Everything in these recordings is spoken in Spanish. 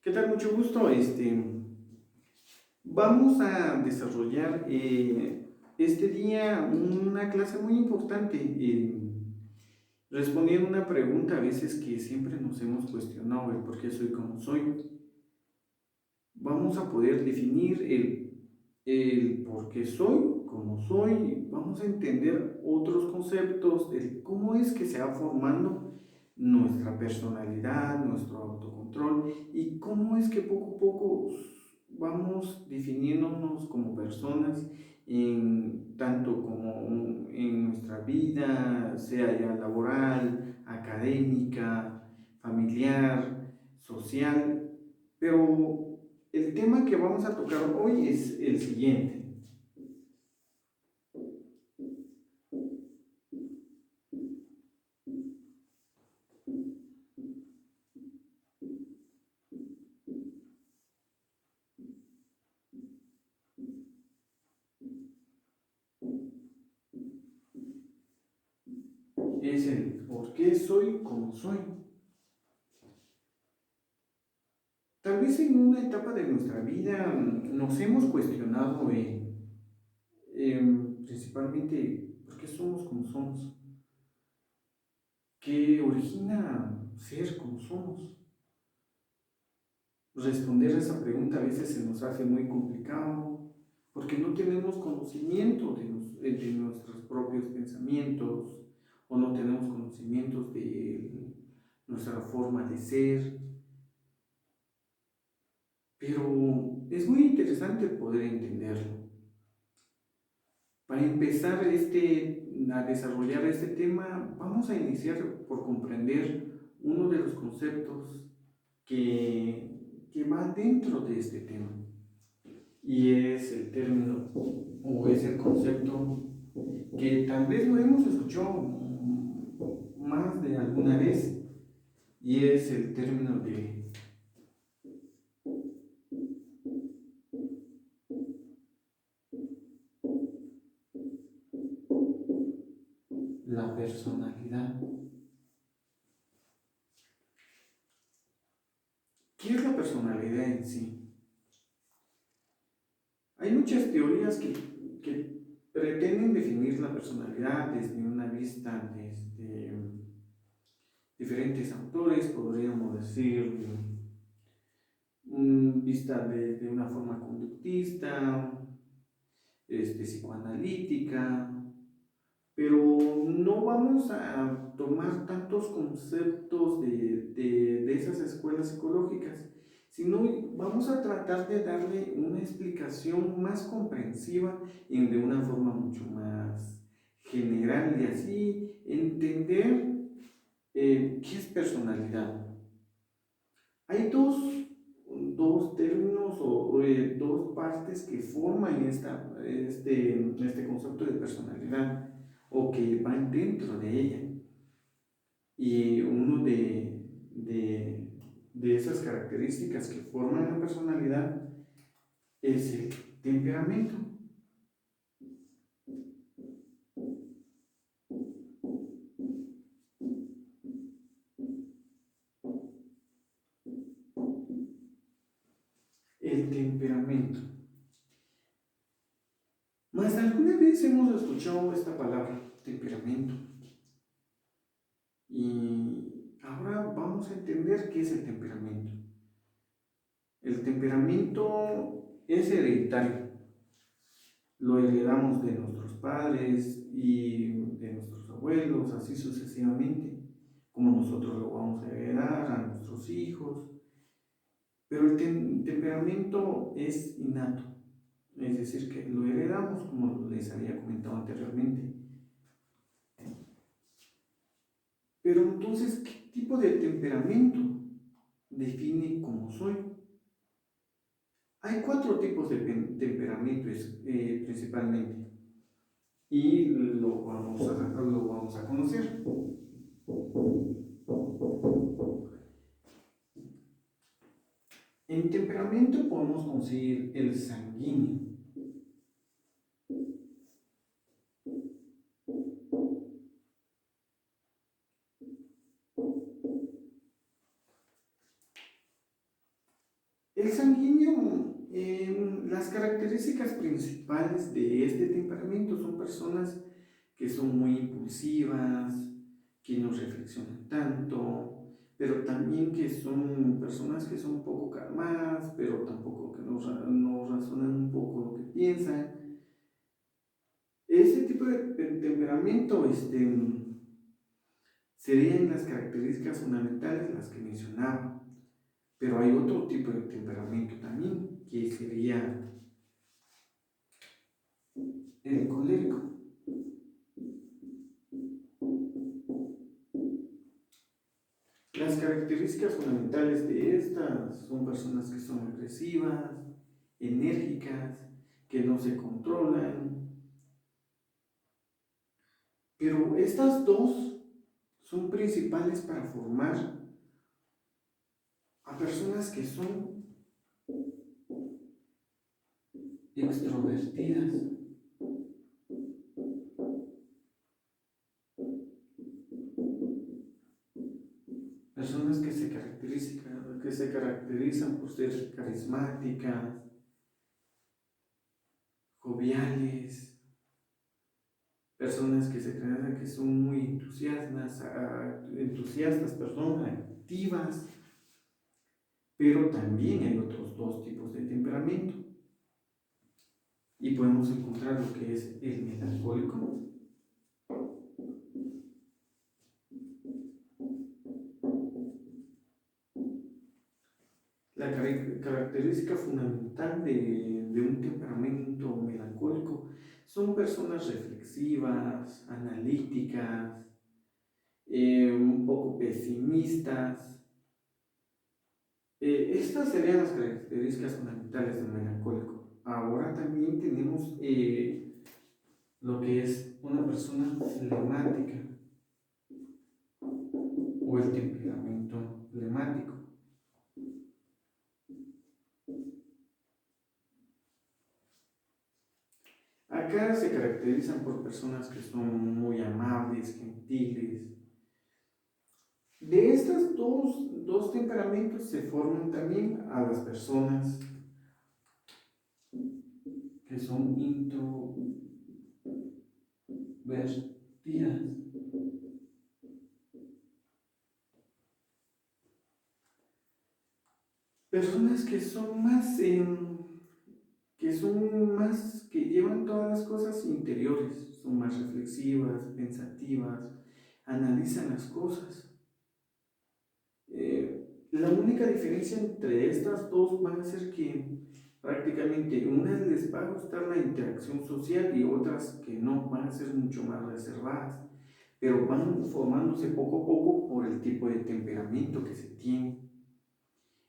¿Qué tal? Mucho gusto. Vamos a desarrollar este día una clase muy importante, respondiendo una pregunta a veces que siempre nos hemos cuestionado, el por qué soy como soy. Vamos a poder definir el por qué soy como soy. Vamos a entender otros conceptos de cómo es que se va formando nuestra personalidad, nuestro autocontrol y cómo es que poco a poco vamos definiéndonos como personas tanto como en nuestra vida, sea ya laboral, académica, familiar, social, pero el tema que vamos a tocar hoy es el siguiente. Es el por qué soy como soy. Tal vez en una etapa de nuestra vida nos hemos cuestionado principalmente por qué somos como somos, qué origina ser como somos. Responder a esa pregunta a veces se nos hace muy complicado porque no tenemos conocimiento de nuestros propios pensamientos o no tenemos conocimientos de nuestra forma de ser, pero es muy interesante poder entenderlo. Para empezar a desarrollar este tema, vamos a iniciar por comprender uno de los conceptos que va dentro de este tema. Y es el término o es el concepto que tal vez lo hemos escuchado más de alguna vez, y es el término de la personalidad. ¿Qué es la personalidad en sí? Hay muchas teorías que pretenden definir la personalidad desde una vista, desde diferentes autores, podríamos decir, vista de una forma conductista, psicoanalítica, pero no vamos a tomar tantos conceptos de esas escuelas psicológicas, sino vamos a tratar de darle una explicación más comprensiva y de una forma mucho más general y así entender qué es personalidad. Hay dos términos o dos partes que forman este concepto de personalidad o que van dentro de ella. Y uno de esas características que forman la personalidad es el temperamento. El temperamento. Más alguna vez hemos escuchado esta palabra, temperamento. Y ahora vamos a entender qué es el temperamento. El temperamento es hereditario. Lo heredamos de nuestros padres y de nuestros abuelos, así sucesivamente, como nosotros lo vamos a heredar a nuestros hijos. Pero el temperamento es innato, es decir, que lo heredamos, como les había comentado anteriormente. Pero entonces, ¿qué tipo de temperamento define cómo soy? Hay cuatro tipos de temperamento principalmente y lo vamos a conocer. En temperamento podemos conseguir el sanguíneo. El sanguíneo, las características principales de este temperamento son personas que son muy impulsivas, que no reflexionan tanto, pero también que son personas que son un poco calmadas, pero tampoco que no razonan un poco lo que piensan. Ese tipo de temperamento serían las características fundamentales las que mencionaba. Pero hay otro tipo de temperamento también, que sería el colérico. Las características fundamentales de estas son personas que son agresivas, enérgicas, que no se controlan. Pero estas dos son principales para formar a personas que son extrovertidas. Personas que se caracterizan por ser carismáticas, joviales, personas que se creen que son muy entusiastas, perdón, activas, pero también hay otros dos tipos de temperamento y podemos encontrar lo que es el melancólico. La característica fundamental de un temperamento melancólico son personas reflexivas, analíticas, un poco pesimistas. Estas serían las características fundamentales del melancólico. Ahora también tenemos lo que es una persona flemática o el temperamento flemático. Acá se caracterizan por personas que son muy amables, gentiles. De estos dos temperamentos se forman también a las personas que son introvertidas. Personas que llevan todas las cosas interiores, son más reflexivas, pensativas, analizan las cosas. La única diferencia entre estas dos van a ser que prácticamente unas les va a gustar la interacción social y otras que no, van a ser mucho más reservadas, pero van formándose poco a poco por el tipo de temperamento que se tiene.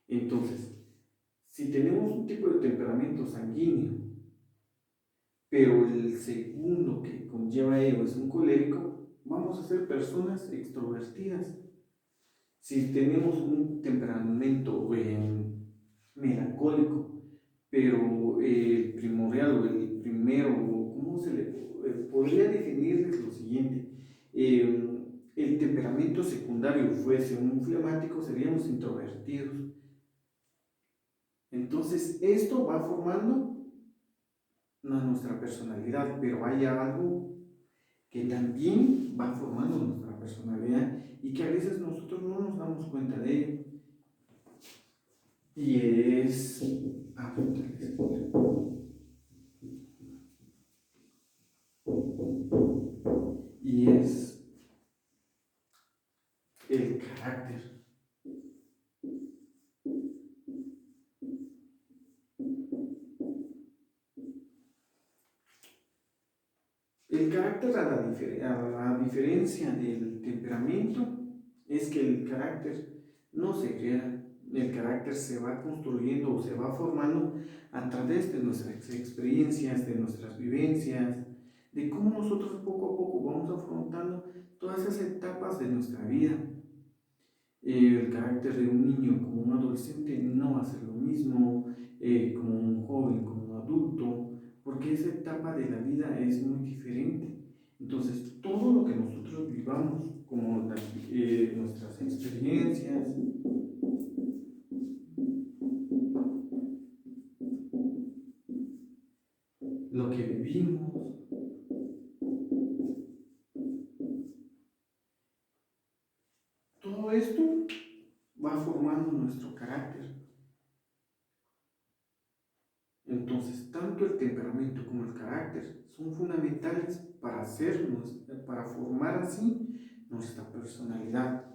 Entonces, si tenemos un tipo de temperamento sanguíneo, pero el segundo que conlleva ello es un colérico, vamos a ser personas extrovertidas. Si tenemos un temperamento melancólico, pero el primordial o el primero, ¿cómo se le podría definirles lo siguiente? El temperamento secundario fuese un flemático, seríamos introvertidos. Entonces, esto va formando nuestra personalidad, pero hay algo que también va formando nuestra personalidad y que a veces nosotros no nos damos cuenta de ello. Y es... y es el carácter. El carácter, a la diferencia del temperamento, es que el carácter no se crea, el carácter se va construyendo o se va formando a través de nuestras experiencias, de nuestras vivencias, de cómo nosotros poco a poco vamos afrontando todas esas etapas de nuestra vida. El carácter de un niño como un adolescente no va a ser lo mismo como un joven, como un adulto, porque esa etapa de la vida es muy diferente. Entonces, todo lo que nosotros vivamos, como nuestras experiencias, vivimos. Todo esto va formando nuestro carácter. Entonces, tanto el temperamento como el carácter son fundamentales para para formar así nuestra personalidad.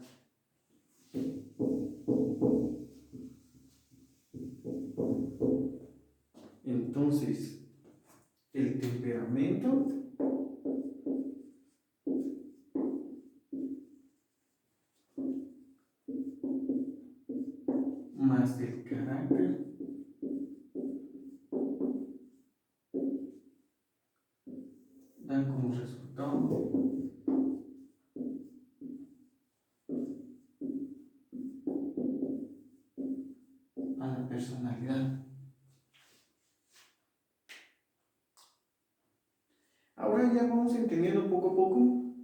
Entonces, el temperamento más el carácter dan como resultado a la personalidad. Ahora ya vamos entendiendo poco a poco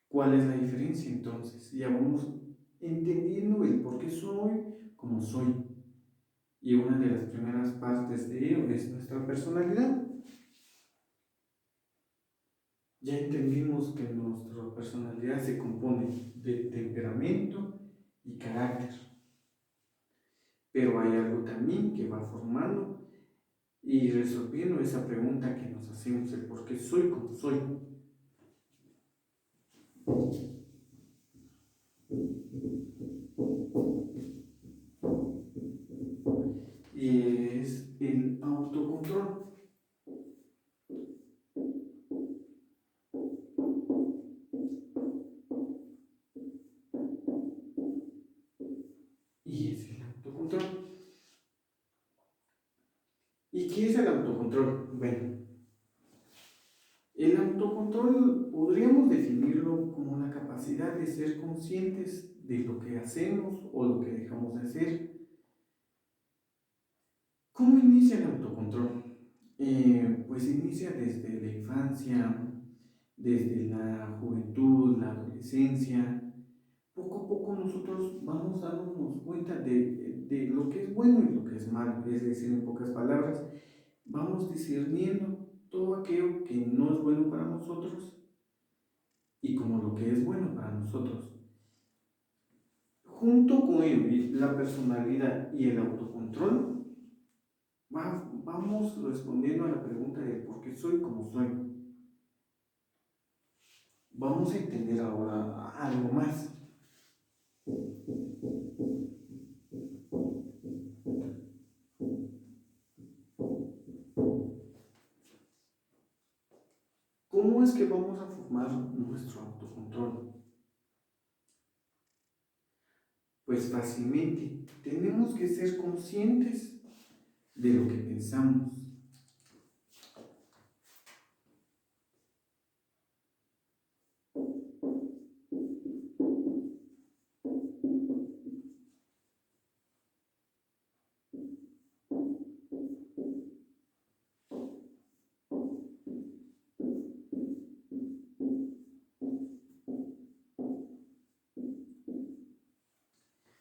cuál es la diferencia entonces. Ya vamos entendiendo el por qué soy como soy. Y una de las primeras partes de ello es nuestra personalidad. Ya entendimos que nuestra personalidad se compone de temperamento y carácter. Pero hay algo también que va formando y resolviendo esa pregunta que nos hacemos, el por qué soy como soy. Y es el autocontrol. Y es el autocontrol. ¿Y qué es el autocontrol? Bueno, el autocontrol podríamos definirlo como la capacidad de ser conscientes de lo que hacemos o lo que dejamos de hacer. ¿Cómo inicia el autocontrol? Pues inicia desde la infancia, desde la juventud, la adolescencia. Poco a poco nosotros vamos dándonos cuenta de lo que es bueno y lo que es malo. Es decir, en pocas palabras, vamos discerniendo todo aquello que no es bueno para nosotros y como lo que es bueno para nosotros. Junto con ello, la personalidad y el autocontrol, vamos respondiendo a la pregunta de por qué soy como soy. Vamos a entender ahora algo más. ¿Cómo es que vamos a formar nuestro autocontrol? Pues fácilmente, tenemos que ser conscientes de lo que pensamos.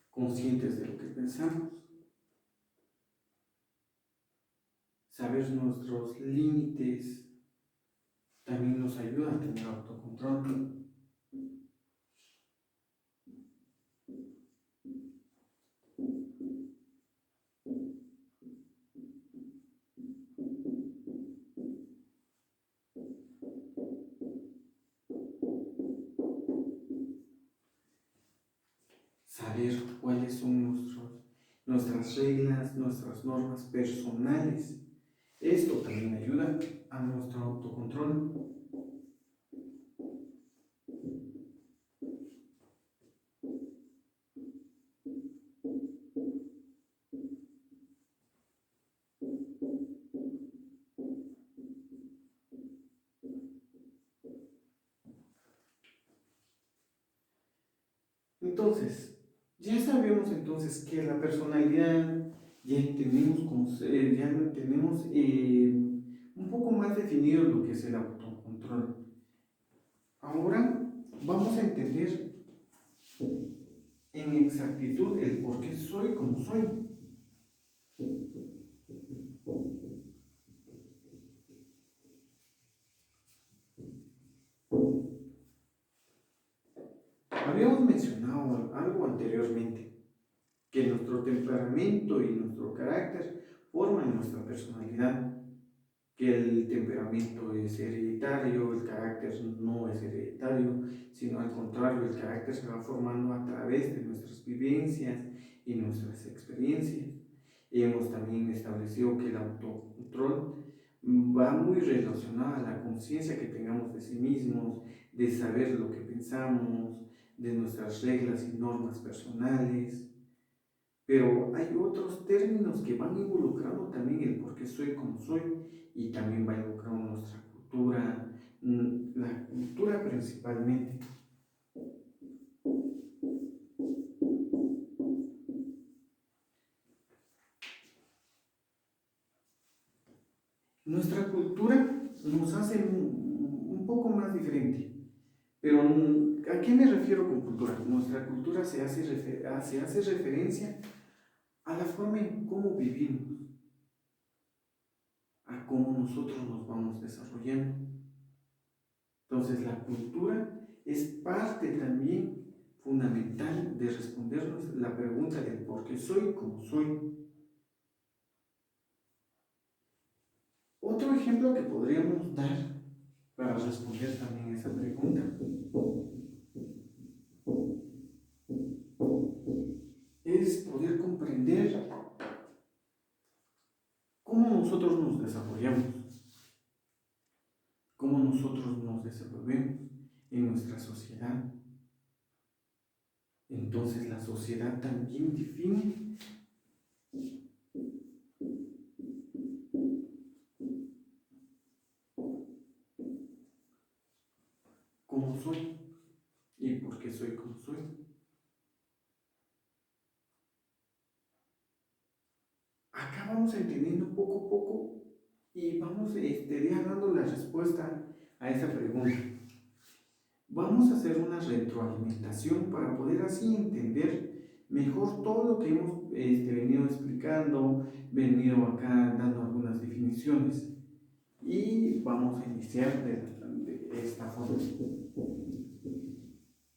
Conscientes de lo que pensamos. Saber nuestros límites también nos ayuda a tener autocontrol. Saber cuáles son nuestras reglas, nuestras normas personales. Esto también ayuda a nuestro autocontrol. Entonces, ya sabemos entonces que la personalidad ya tenemos un poco más definido lo que es el autocontrol. Ahora vamos a entender en exactitud el por qué soy como soy. que nuestro temperamento y nuestro carácter forman nuestra personalidad, que el temperamento es hereditario, el carácter no es hereditario, sino al contrario, el carácter se va formando a través de nuestras vivencias y nuestras experiencias. Y hemos también establecido que el autocontrol va muy relacionado a la conciencia que tengamos de sí mismos, de saber lo que pensamos, de nuestras reglas y normas personales. Pero hay otros términos que van involucrando también el por qué soy como soy, y también va involucrando nuestra cultura, la cultura principalmente. Nuestra cultura nos hace un poco más diferente, pero ¿a qué me refiero con cultura? Nuestra cultura se hace referencia a la forma en cómo vivimos, a cómo nosotros nos vamos desarrollando. Entonces la cultura es parte también fundamental de respondernos la pregunta del por qué soy como soy. Otro ejemplo que podríamos dar para responder también esa pregunta es poder comprender cómo nosotros nos desarrollamos, cómo nosotros nos desenvolvemos en nuestra sociedad. Entonces la sociedad también define cómo soy y por qué soy como soy. Acá vamos entendiendo poco a poco y vamos ya dando la respuesta a esa pregunta. Vamos a hacer una retroalimentación para poder así entender mejor todo lo que hemos venido explicando, venido acá dando algunas definiciones. Y vamos a iniciar de esta forma.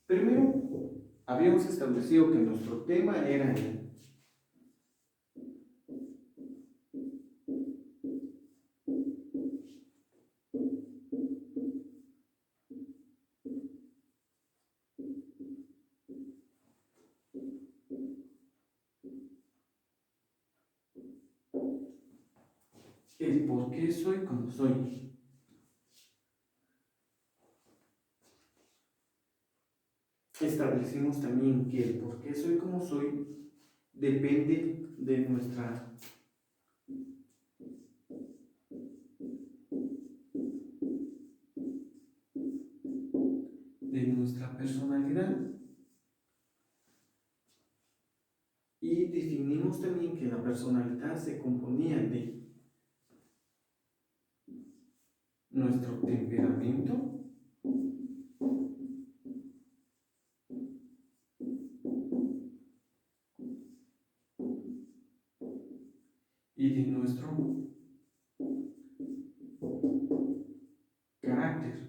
Primero, habíamos establecido que nuestro tema era el por qué soy como soy. Establecimos también que el por qué soy como soy depende de nuestra personalidad. Y definimos también que la personalidad se componía de nuestro temperamento, y de nuestro carácter.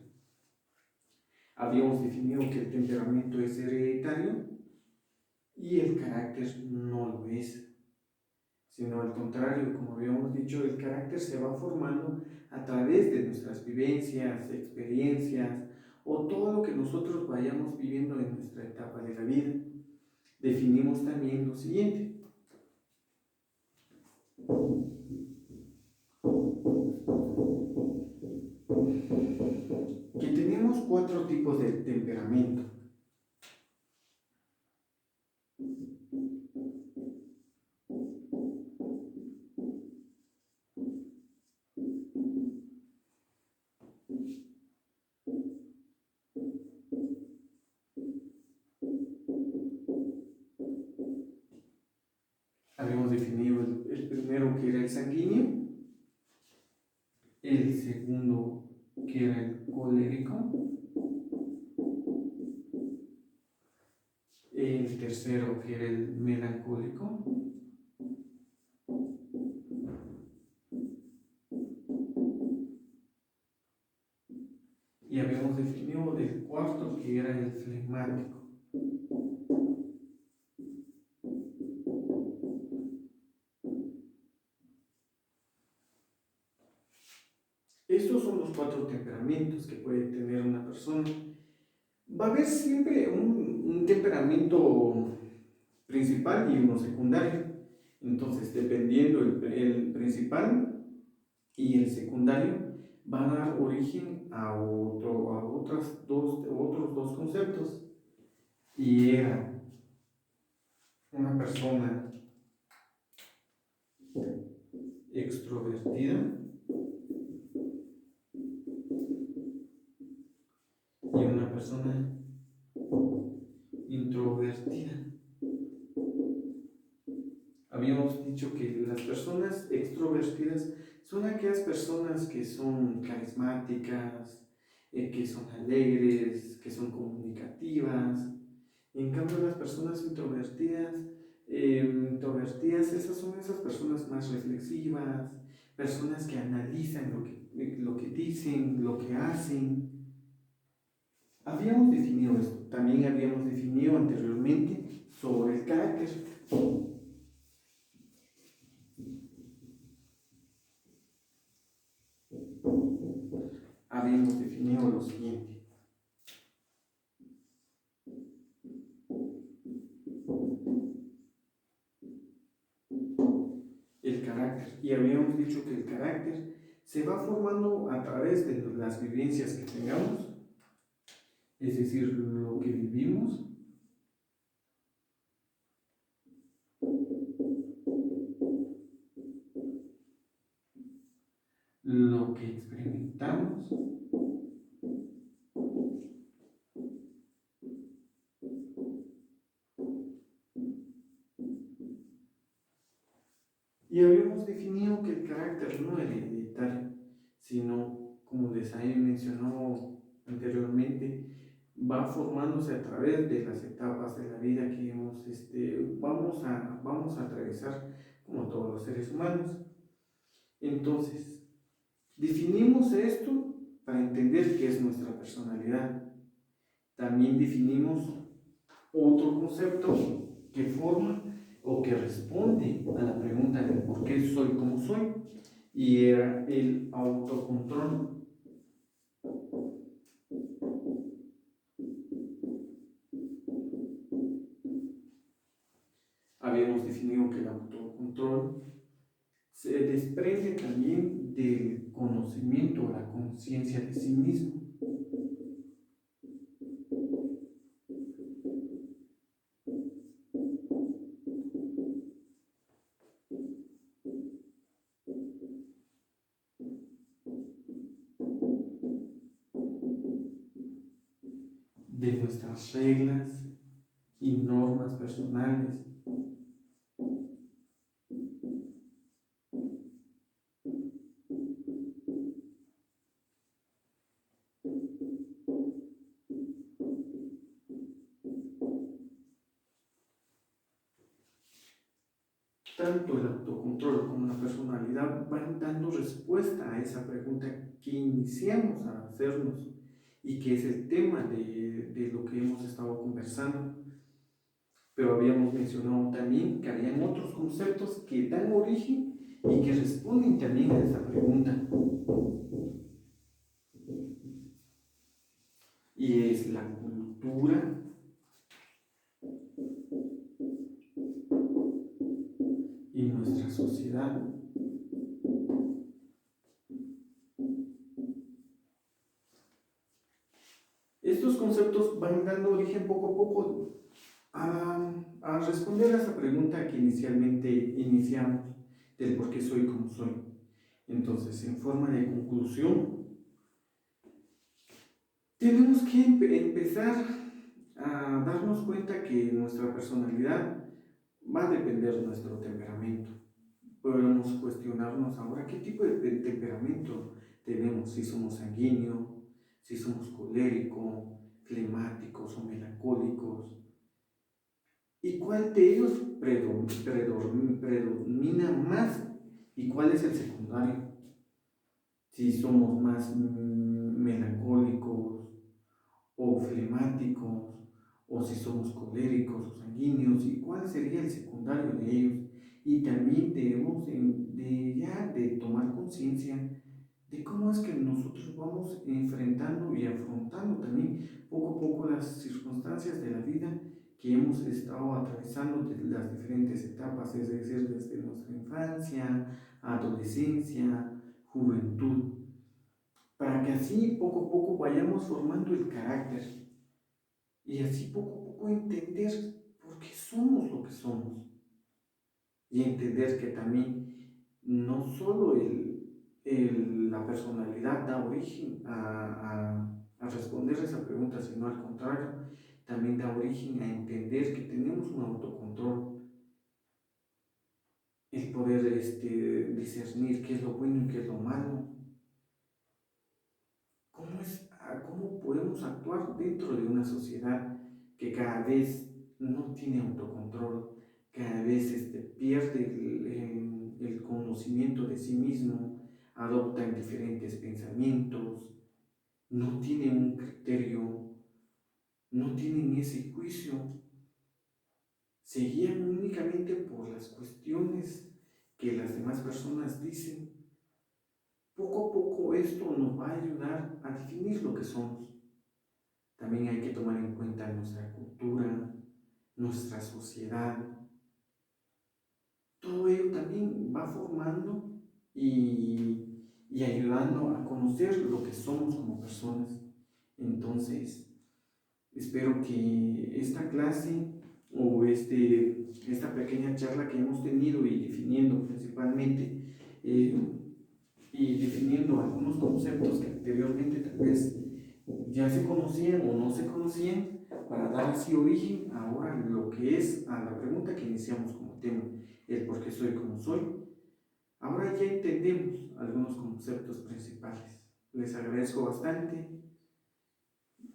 Habíamos definido que el temperamento es hereditario y el carácter no lo es, sino al contrario, como habíamos dicho, el carácter se va formando a través de nuestras vivencias, experiencias o todo lo que nosotros vayamos viviendo en nuestra etapa de la vida. Definimos también lo siguiente: que tenemos 4 tipos de temperamento. Habíamos definido el primero, que era el sanguíneo, el segundo, que era el colérico, el tercero, que era el melancólico, y habíamos definido el cuarto, que era el flegmático. estos son los 4 temperamentos que puede tener una persona. Va a haber siempre un temperamento principal y uno secundario. Entonces, dependiendo el principal y el secundario, va a dar origen a otros dos conceptos. Y era una persona extrovertida y una persona introvertida. Habíamos dicho que las personas extrovertidas son aquellas personas que son carismáticas, que son alegres, que son comunicativas. En cambio, las personas introvertidas, esas son esas personas más reflexivas, personas que analizan lo que dicen, lo que hacen. Habíamos definido esto, también habíamos definido anteriormente sobre el carácter. Habíamos definido lo siguiente. El carácter. Y habíamos dicho que el carácter se va formando a través de las vivencias que tengamos, es decir, lo que vivimos, lo que experimentamos y habíamos definido que el carácter no era hereditario, sino, como les había mencionado anteriormente, va formándose a través de las etapas de la vida que vamos a atravesar como todos los seres humanos. Entonces, definimos esto para entender qué es nuestra personalidad. También definimos otro concepto que forma o que responde a la pregunta de por qué soy como soy, y era el autocontrol. Habíamos definido que el autocontrol se desprende también del conocimiento, la conciencia de sí mismo. De nuestras reglas y normas personales. Tanto el autocontrol como la personalidad van dando respuesta a esa pregunta que iniciamos a hacernos y que es el tema de lo que hemos estado conversando. Pero habíamos mencionado también que habían otros conceptos que dan origen y que responden también a esa pregunta. Y es la cultura, y nuestra sociedad. Estos conceptos van dando origen poco a poco a responder a esa pregunta que inicialmente iniciamos, del por qué soy como soy. Entonces, en forma de conclusión, tenemos que empezar a darnos cuenta que nuestra personalidad va a depender de nuestro temperamento. Podemos cuestionarnos ahora qué tipo de temperamento tenemos, si somos sanguíneos, si somos coléricos, flemáticos o melancólicos, y cuál de ellos predomina más y cuál es el secundario. Si somos más melancólicos o flemáticos, o si somos coléricos o sanguíneos, y cuál sería el secundario de ellos. Y también debemos de tomar conciencia de cómo es que nosotros vamos enfrentando y afrontando también poco a poco las circunstancias de la vida que hemos estado atravesando de las diferentes etapas, es decir, desde nuestra infancia, adolescencia, juventud, para que así poco a poco vayamos formando el carácter y así poco a poco entender por qué somos lo que somos y entender que también no solo la personalidad da origen a responder esa pregunta, sino al contrario, también da origen a entender que tenemos un autocontrol, el poder discernir qué es lo bueno y qué es lo malo, cómo podemos actuar dentro de una sociedad que cada vez no tiene autocontrol, cada vez pierde el conocimiento de sí mismo, adopta diferentes pensamientos, no tiene un criterio, no tienen ese juicio, se guían únicamente por las cuestiones que las demás personas dicen. Poco a poco esto nos va a ayudar a definir lo que somos. También hay que tomar en cuenta nuestra cultura, nuestra sociedad. Todo ello también va formando y ayudando a conocer lo que somos como personas. Entonces, espero que esta clase o esta pequeña charla que hemos tenido y definiendo principalmente y definiendo algunos conceptos que anteriormente tal vez ya se conocían o no se conocían, para dar así origen ahora lo que es a la pregunta que iniciamos como tema, el por qué soy como soy. Ahora ya entendemos algunos conceptos principales. Les agradezco bastante.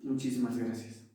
Muchísimas gracias.